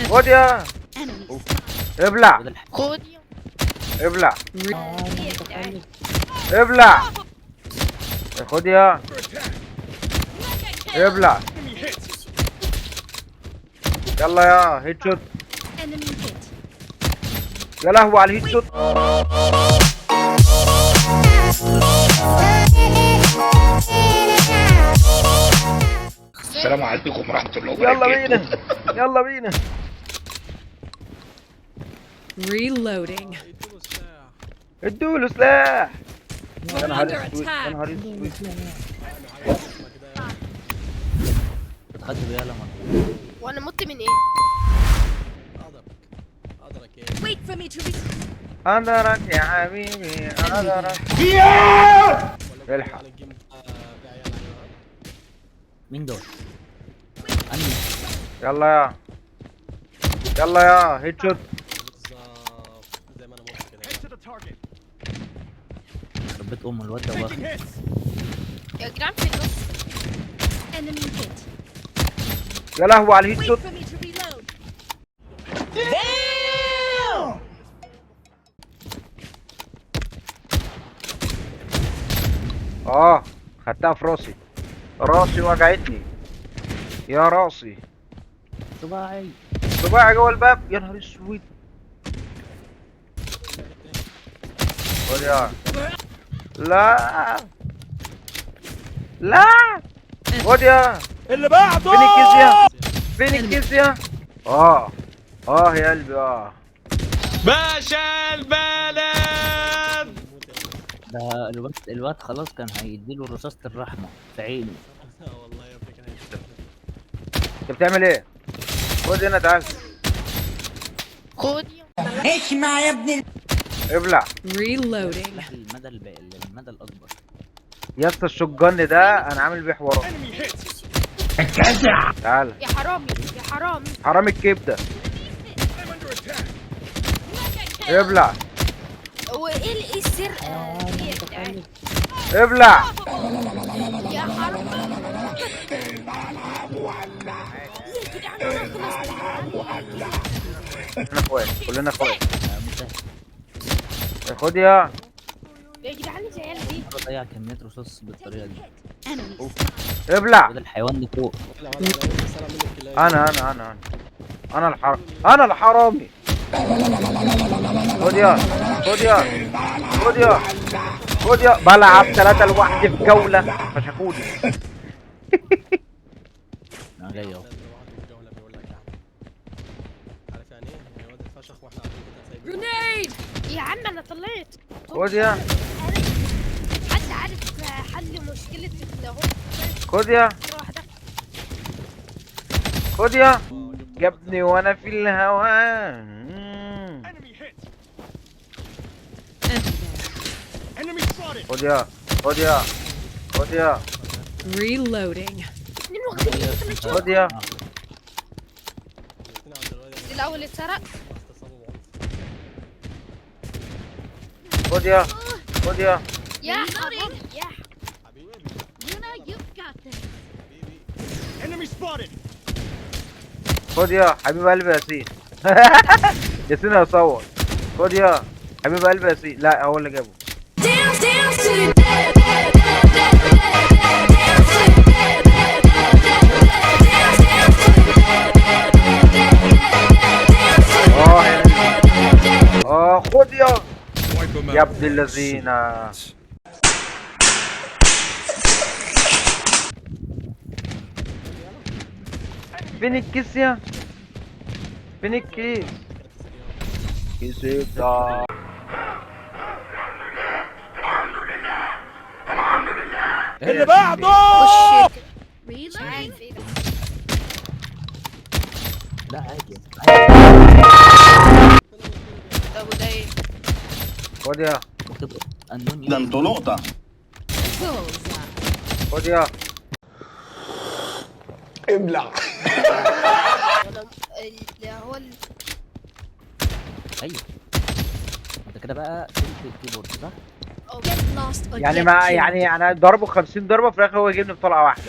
خد يا ابلع خد ابلع ابلع خد يا ابلع يلا يا هيد شوت يا لهوي على الهيد شوت. السلام عليكم ورحمة الله يلا وبركاته. بينا يلا بينا. Reloading. ادوله سلاح. We're يا نهار under اسود يا attack. نهار اسود. اتخدت بيها لما وانا مت من ايه؟ Wait for me to be. انظرك يا حبيبي انظرك. الحق مين دول؟ انهي؟ يلا يا يلا يا هيد شوت. زي ما انا مت كده. ربيت ام الواد ده واخد. يا جدعان في النص. Enemy hit. يا لهوي على الهيد Wait شوت. for me to reload. خدتها في راسي. راسي وجعتني يا راسي. صباعي. صباعي جوه الباب يا نهار اسود. خد يا لا لا خد يا اللي بعده فين الكيس فين الكيس يا قلبي باشا البلد. ده الواد خلاص كان هيديله رصاصة الرحمة في عينه. والله يا ابني كان انت بتعمل ايه؟ خد هنا تعال خد ابلع. Reloading. المدى الأكبر. يا اسطى الشجن ده انا عامل بيه حوارات. تعال يا حرامي يا حرامي. حرام الكبده. ابلع وايه السرقه دي يا جدعان؟ ابلع. يا حرامي يا جدعان انا خلصت. كلنا اخوات كلنا اخوات. مسهل. خد يا يا جدعان العيال دي ضيع كمية رصاص بالطريقة دي. ابلع. وده الحيوان ده فوق. انا الحرامي. خد يا خد يا خد يا خد يا بلعب 3 لوحدي في جولة فشخوني. انا جاي اهو. عارف يعني ايه؟ يعني واد اتفشخ واحنا قاعدين كده سايبين. Grenade. يا عم انا طلعت. خد يا حد عارف حل مشكلة الهوب خد يا مرة واحدة؟ خد يا جابني وانا في الهوا. خد يا خد يا خد يا Reloading. اتنين واخدين خد يا الأول اتسرق. خد يا خد يا يا حرامي يا خد يا حبيب قلبي ياسين. ياسين هيصور. خد يا حبيب قلبي ياسين. لا هو اللي جابه. خد يا ابن الذين. فين الكيس يا فين الكيس؟ كسبت. اللي بعده وش مش عارف ايه ده. لا عادي. طب وده ايه؟ خد يا وتبقى النون ده انتوا نقطة. خد يا ابلع. ولا اللي هو ايوه. انت كده بقى شلت الكيبورد صح؟ يعني ما يعني انا ضربه 50 ضربه في الاخر هو يجيبني بطلقه واحده.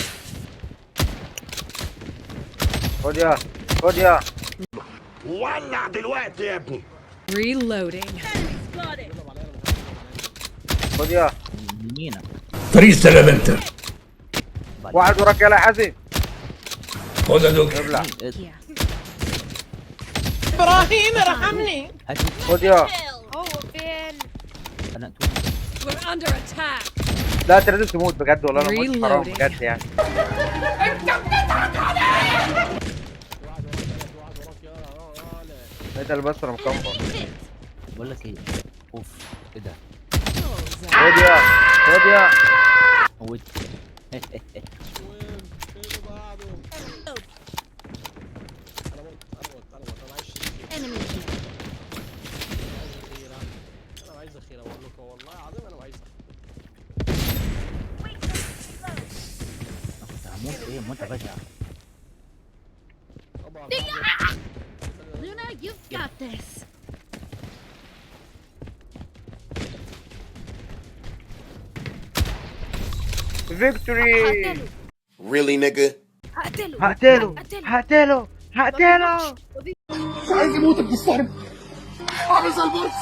خد يا خد يا ولع دلوقتي يا ابني. Reloading. خد يا يمينك. طريق السلام انت. واحد وراك يلا حازم. خد يا دوك. ابلع. هات خد يا. هو فين؟ انا We're under attack. لا انت لازم تموت بجد والله انا مش حرام Reloading. بجد يعني. انت اللي بس انا مكمبر. بقول لك ايه، اوف ايه ده؟ خد يا خد يا. موت. enemy here. انا عايز ذخيره بقول لكم والله العظيم انا عايز كنت هموت ايه موت بشع. Luna, you've got this. فيكتوري. هقتله Really nigga. هقتله هقتله هقتله هقتله. عايز يموت بتسترب. عايز البص.